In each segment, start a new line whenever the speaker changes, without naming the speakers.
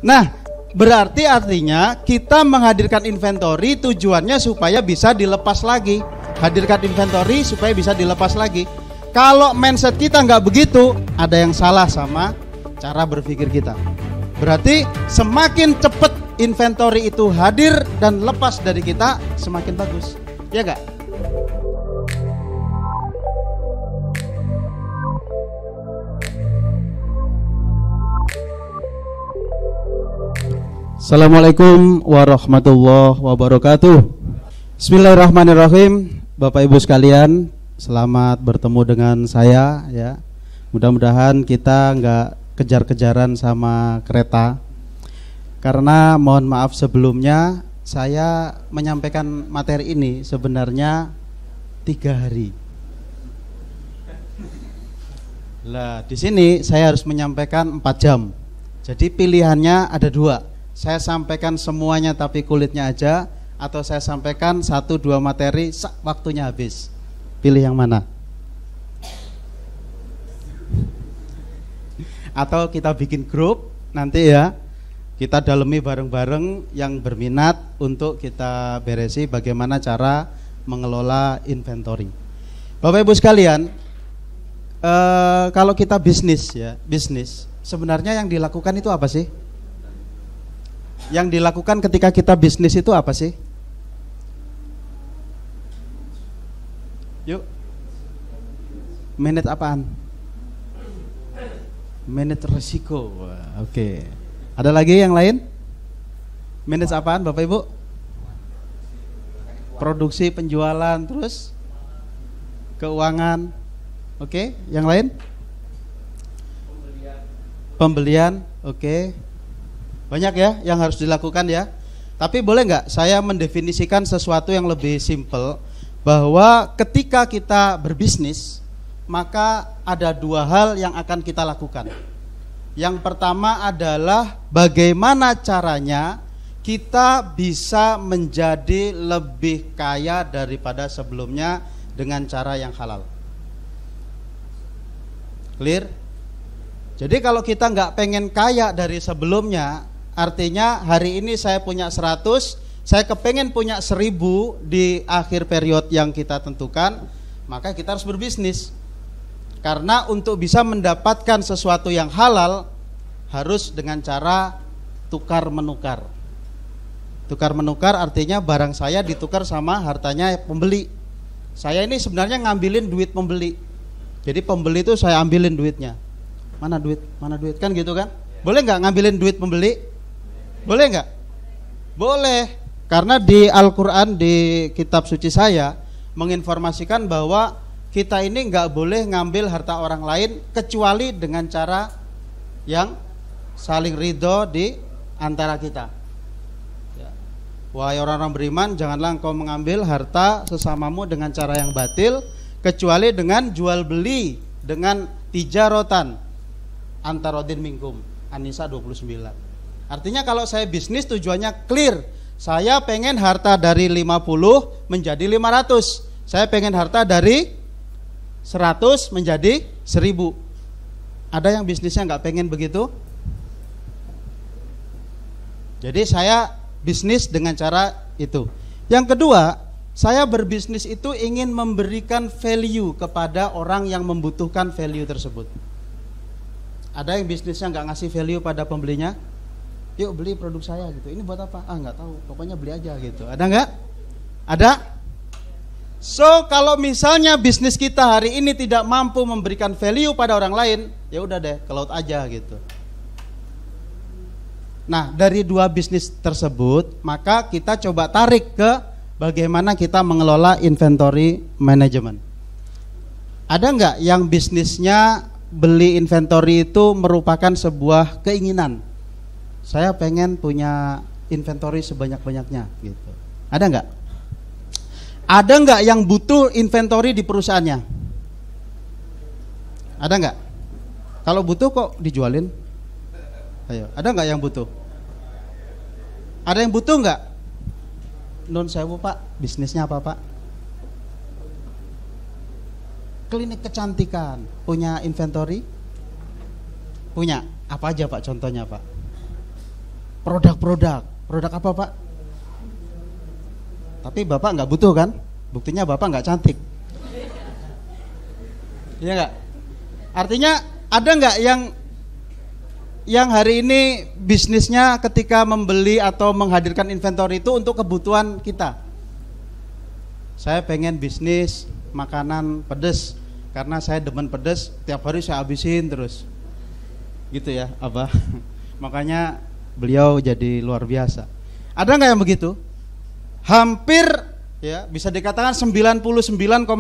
Nah, berarti artinya kita menghadirkan inventory tujuannya supaya bisa dilepas lagi. Hadirkan inventory supaya bisa dilepas lagi. Kalau mindset kita nggak begitu, ada yang salah sama cara berpikir kita. Berarti semakin cepat inventory itu hadir dan lepas dari kita, semakin bagus. Ya nggak? Assalamualaikum warahmatullahi wabarakatuh. Bismillahirrahmanirrahim. Bapak Ibu sekalian, selamat bertemu dengan saya ya. Mudah-mudahan kita nggak kejar-kejaran sama kereta. Karena mohon maaf sebelumnya saya menyampaikan materi ini sebenarnya 3 hari. Lah di sini saya harus menyampaikan 4 jam. Jadi pilihannya ada 2. Saya sampaikan semuanya tapi kulitnya aja, atau saya sampaikan 1-2 materi waktunya habis. Pilih yang mana? Atau kita bikin grup nanti ya, kita dalemi bareng-bareng yang berminat untuk kita beresi bagaimana cara mengelola inventory. Bapak Ibu sekalian, kalau kita bisnis sebenarnya yang dilakukan itu apa sih? Yang dilakukan ketika kita bisnis itu apa sih? Yuk, manage apaan? Manage resiko. Oke. Ada lagi yang lain? Manage apaan Bapak Ibu? Produksi, penjualan, terus keuangan. Oke, yang lain? Pembelian. Oke. Banyak ya yang harus dilakukan ya. Tapi boleh nggak saya mendefinisikan sesuatu yang lebih simple, bahwa ketika kita berbisnis maka ada 2 hal yang akan kita lakukan. Yang pertama adalah bagaimana caranya kita bisa menjadi lebih kaya daripada sebelumnya dengan cara yang halal. Clear? Jadi kalau kita nggak pengen kaya dari sebelumnya, artinya hari ini saya punya 100, saya kepengen punya 1000 di akhir periode yang kita tentukan, maka kita harus berbisnis. Karena untuk bisa mendapatkan sesuatu yang halal harus dengan cara tukar menukar. Tukar menukar artinya barang saya ditukar sama hartanya pembeli. Saya ini sebenarnya ngambilin duit pembeli. Jadi pembeli itu saya ambilin duitnya. Mana duit? Mana duit? Kan gitu kan? Boleh nggak ngambilin duit pembeli? Boleh nggak? Boleh. Karena di Al-Quran, di kitab suci saya menginformasikan bahwa kita ini nggak boleh ngambil harta orang lain kecuali dengan cara yang saling ridho di antara kita. Ya. Wahai orang-orang beriman, janganlah engkau mengambil harta sesamamu dengan cara yang batil, kecuali dengan jual beli, dengan tijarotan antarodin minkum. An-Nisa 29. Artinya kalau saya bisnis tujuannya clear. Saya pengen harta dari 50 menjadi 500. Saya pengen harta dari 100 menjadi 1000. Ada yang bisnisnya nggak pengen begitu? Jadi saya bisnis dengan cara itu. Yang kedua, saya berbisnis itu ingin memberikan value kepada orang yang membutuhkan value tersebut. Ada yang bisnisnya nggak ngasih value pada pembelinya? Yuk beli produk saya gitu. Ini buat apa? Ah nggak tahu. Pokoknya beli aja gitu. Ada nggak? Ada? So kalau misalnya bisnis kita hari ini tidak mampu memberikan value pada orang lain, ya udah deh, ke laut aja gitu. Nah dari 2 bisnis tersebut, maka kita coba tarik ke bagaimana kita mengelola inventory management. Ada nggak yang bisnisnya beli inventory itu merupakan sebuah keinginan? Saya pengen punya inventory sebanyak-banyaknya gitu. Ada nggak? Ada nggak yang butuh inventory di perusahaannya? Ada nggak? Kalau butuh kok dijualin? Ayo, ada nggak yang butuh? Ada yang butuh nggak? Nun sewu Pak, bisnisnya apa Pak? Klinik kecantikan, punya inventory? Punya. Apa aja Pak contohnya Pak? produk apa Pak? Tapi Bapak nggak butuh kan? Buktinya Bapak nggak cantik. Iya nggak? Artinya ada nggak yang hari ini bisnisnya ketika membeli atau menghadirkan inventory itu untuk kebutuhan kita? Saya pengen bisnis makanan pedas karena saya demen pedas, tiap hari saya habisin terus. Gitu ya, Abah. Makanya beliau jadi luar biasa. Ada nggak yang begitu? Hampir ya bisa dikatakan 99,99%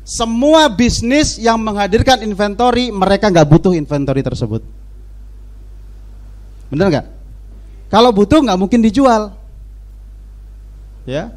semua bisnis yang menghadirkan inventory mereka nggak butuh inventory tersebut. Bener nggak? Kalau butuh nggak mungkin dijual. Ya,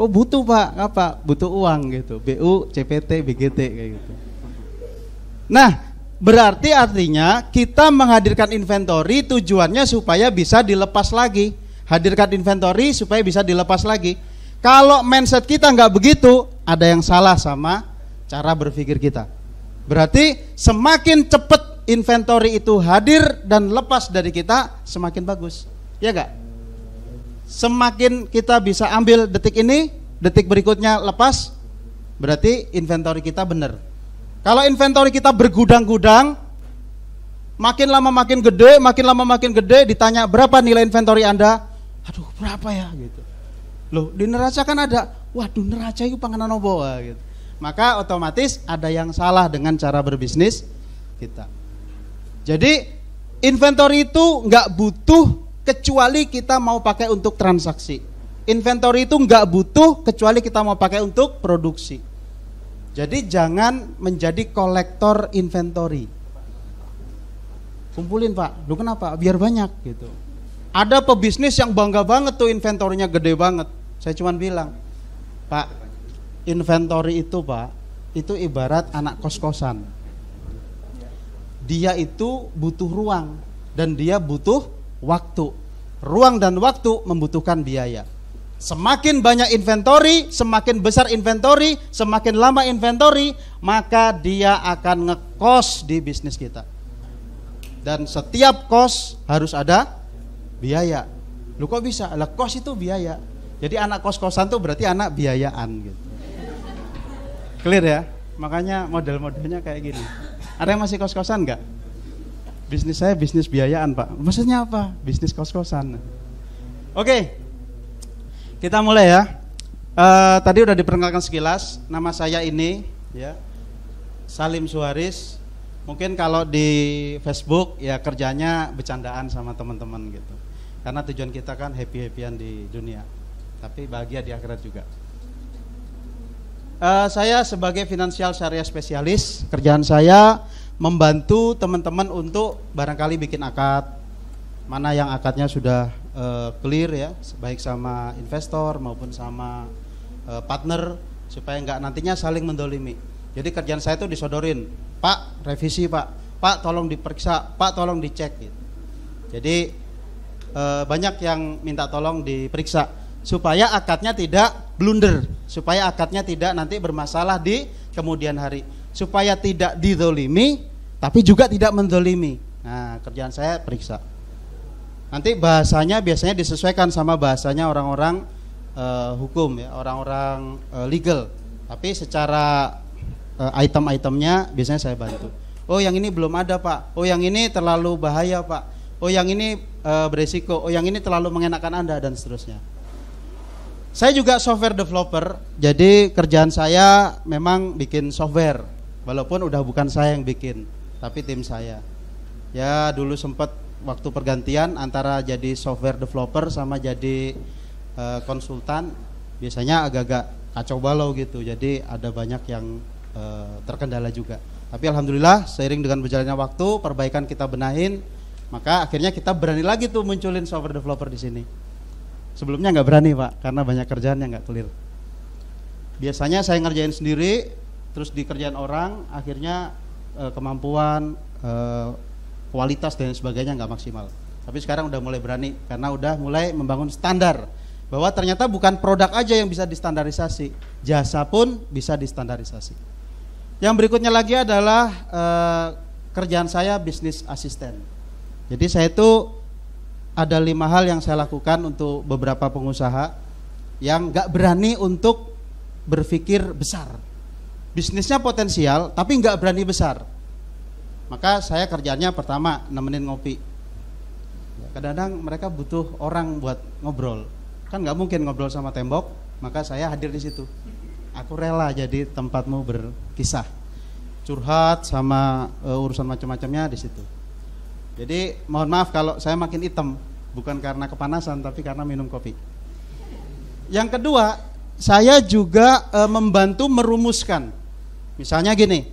oh butuh Pak, apa? Butuh uang gitu. BU, CPT, BGT kayak gitu. Nah, berarti artinya kita menghadirkan inventory tujuannya supaya bisa dilepas lagi. Hadirkan inventory supaya bisa dilepas lagi. Kalau mindset kita nggak begitu, ada yang salah sama cara berpikir kita. Berarti semakin cepat inventory itu hadir dan lepas dari kita, semakin bagus. Ya nggak? Semakin kita bisa ambil detik ini, detik berikutnya lepas, berarti inventory kita benar. Kalau inventory kita bergudang-gudang, makin lama makin gede, ditanya berapa nilai inventory Anda? Aduh, berapa ya gitu. Loh, di neraca kan ada. Waduh, neraca itu panganan opo gitu. Maka otomatis ada yang salah dengan cara berbisnis kita. Jadi inventory itu nggak butuh kecuali kita mau pakai untuk transaksi. Inventory itu nggak butuh kecuali kita mau pakai untuk produksi. Jadi jangan menjadi kolektor inventory. Kumpulin Pak, lu kenapa? Biar banyak gitu. Ada pebisnis yang bangga banget tuh inventorinya gede banget. Saya cuma bilang, Pak, inventory itu Pak, itu ibarat anak kos-kosan. Dia itu butuh ruang dan dia butuh waktu. Ruang dan waktu membutuhkan biaya. Semakin banyak inventory, semakin besar inventory, semakin lama inventory, maka dia akan ngekos di bisnis kita. Dan setiap kos harus ada biaya. Lu kok bisa? Lah kos itu biaya. Jadi anak kos-kosan tuh berarti anak biayaan gitu. Clear ya? Makanya model-modelnya kayak gini. Ada yang masih kos-kosan enggak? Bisnis saya bisnis biayaan Pak. Maksudnya apa? Bisnis kos-kosan. Oke. Kita mulai ya. Tadi udah diperkenalkan sekilas. Nama saya ini ya, Salim Suharis. Mungkin kalau di Facebook ya kerjanya bercandaan sama teman-teman gitu. Karena tujuan kita kan happy-happyan di dunia, tapi bahagia di akhirat juga. Saya sebagai financial syariah spesialis, kerjaan saya membantu teman-teman untuk barangkali bikin akad. Mana yang akadnya sudah clear ya, baik sama investor maupun sama partner, supaya nggak nantinya saling mendolimi. Jadi kerjaan saya itu disodorin, Pak revisi Pak tolong diperiksa, Pak tolong dicek gitu. Jadi banyak yang minta tolong diperiksa supaya akadnya tidak blunder, supaya akadnya tidak nanti bermasalah di kemudian hari, supaya tidak dizolimi tapi juga tidak mendolimi. Nah, kerjaan saya periksa. Nanti bahasanya biasanya disesuaikan sama bahasanya orang-orang hukum ya, orang-orang legal. Tapi secara item-itemnya biasanya saya bantu. Oh yang ini belum ada Pak, oh yang ini terlalu bahaya Pak, oh yang ini beresiko, oh yang ini terlalu mengenakan Anda, dan seterusnya. Saya juga software developer, jadi kerjaan saya memang bikin software, walaupun udah bukan saya yang bikin, tapi tim saya. Ya dulu sempat waktu pergantian antara jadi software developer sama jadi konsultan, biasanya agak-agak kacau balau gitu, jadi ada banyak yang terkendala juga. Tapi alhamdulillah seiring dengan berjalannya waktu, perbaikan kita benahin, maka akhirnya kita berani lagi tuh munculin software developer di sini. Sebelumnya nggak berani Pak, karena banyak kerjaan yang nggak clear. Biasanya saya ngerjain sendiri, terus dikerjain orang, akhirnya kemampuan, kualitas dan sebagainya nggak maksimal. Tapi sekarang udah mulai berani, karena udah mulai membangun standar bahwa ternyata bukan produk aja yang bisa distandarisasi, jasa pun bisa distandarisasi. Yang berikutnya lagi adalah kerjaan saya bisnis asisten. Jadi saya itu ada 5 hal yang saya lakukan untuk beberapa pengusaha yang nggak berani untuk berpikir besar. Bisnisnya potensial tapi nggak berani besar. Maka saya kerjaannya pertama nemenin ngopi. Kadang-kadang mereka butuh orang buat ngobrol. Kan nggak mungkin ngobrol sama tembok, maka saya hadir di situ. Aku rela jadi tempatmu berkisah. Curhat sama urusan macam-macamnya di situ. Jadi mohon maaf kalau saya makin hitam, bukan karena kepanasan tapi karena minum kopi. Yang kedua, saya juga membantu merumuskan. Misalnya gini,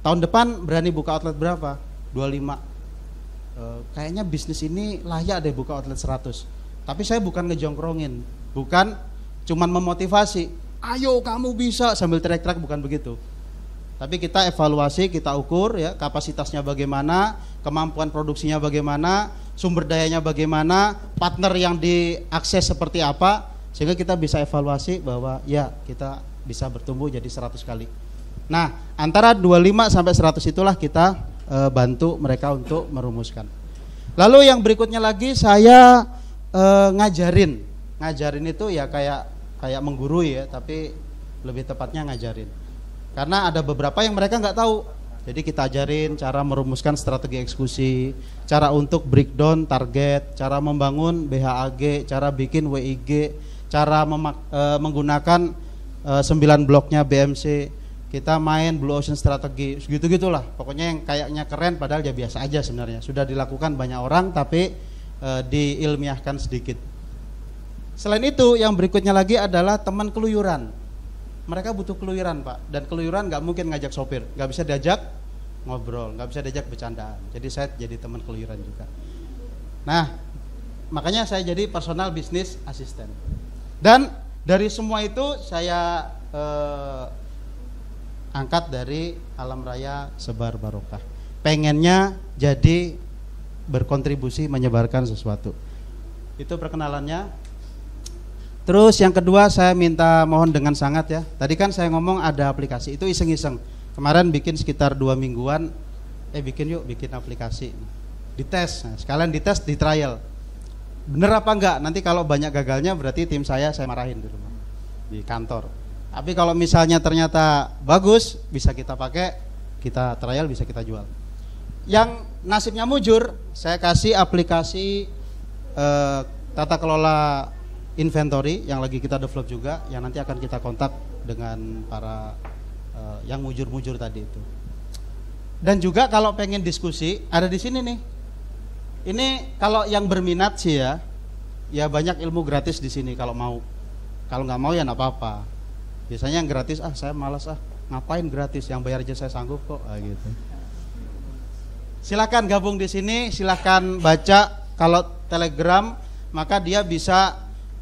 tahun depan berani buka outlet berapa? 25. Kayaknya bisnis ini layak deh buka outlet 100. Tapi saya bukan ngejongkrongin, bukan cuman memotivasi, ayo kamu bisa sambil teriak-teriak, bukan begitu. Tapi kita evaluasi, kita ukur ya, kapasitasnya bagaimana, kemampuan produksinya bagaimana, sumber dayanya bagaimana, partner yang diakses seperti apa, sehingga kita bisa evaluasi bahwa ya kita bisa bertumbuh jadi 100 kali. Nah, antara 25 sampai 100 itulah kita bantu mereka untuk merumuskan. Lalu yang berikutnya lagi saya ngajarin. Ngajarin itu ya kayak menggurui ya, tapi lebih tepatnya ngajarin. Karena ada beberapa yang mereka nggak tahu. Jadi kita ajarin cara merumuskan strategi eksekusi, cara untuk breakdown target, cara membangun BHAG, cara bikin WIG, cara menggunakan 9 bloknya BMC. Kita main Blue Ocean strategi, gitu-gitulah. Pokoknya yang kayaknya keren padahal ya biasa aja sebenarnya. Sudah dilakukan banyak orang tapi diilmiahkan sedikit. Selain itu yang berikutnya lagi adalah teman keluyuran. Mereka butuh keluyuran Pak, dan keluyuran nggak mungkin ngajak sopir, nggak bisa diajak ngobrol, nggak bisa diajak bercandaan. Jadi saya jadi teman keluyuran juga. Nah, makanya saya jadi personal business assistant. Dan dari semua itu saya angkat dari Alam Raya Sebar Barokah. Pengennya jadi berkontribusi menyebarkan sesuatu. Itu perkenalannya. Terus yang kedua saya minta mohon dengan sangat ya. Tadi kan saya ngomong ada aplikasi, itu iseng-iseng. Kemarin bikin sekitar 2 mingguan, bikin aplikasi. Dites, nah, sekalian dites, di trial. Bener apa enggak? Nanti kalau banyak gagalnya berarti tim saya marahin di rumah, di kantor. Tapi kalau misalnya ternyata bagus, bisa kita pakai, kita trial, bisa kita jual. Yang nasibnya mujur, saya kasih aplikasi tata kelola inventory yang lagi kita develop juga, yang nanti akan kita kontak dengan para yang mujur-mujur tadi itu. Dan juga kalau pengen diskusi, ada di sini nih. Ini kalau yang berminat sih ya banyak ilmu gratis di sini kalau mau. Kalau nggak mau ya nggak apa-apa. Biasanya yang gratis, saya malas ngapain gratis, yang bayar aja saya sanggup kok, gitu. Silakan gabung di sini, silakan baca. Kalau Telegram maka dia bisa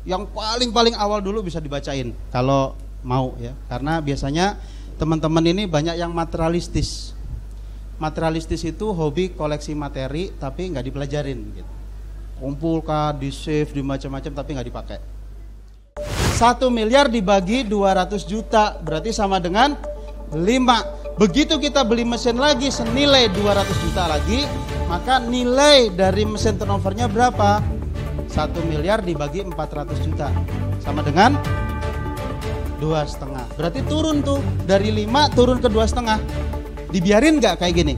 yang paling awal dulu bisa dibacain kalau mau ya, karena biasanya teman-teman ini banyak yang materialistis. Materialistis itu hobi koleksi materi tapi nggak dipelajarin gitu. Kumpulkan, di save, di macam-macam tapi nggak dipakai. 1 miliar dibagi 200 juta berarti sama dengan 5. Begitu kita beli mesin lagi senilai 200 juta lagi, maka nilai dari mesin turnovernya berapa? 1 miliar dibagi 400 juta sama dengan 2,5. Berarti turun tuh dari 5 turun ke 2,5. Dibiarin nggak kayak gini?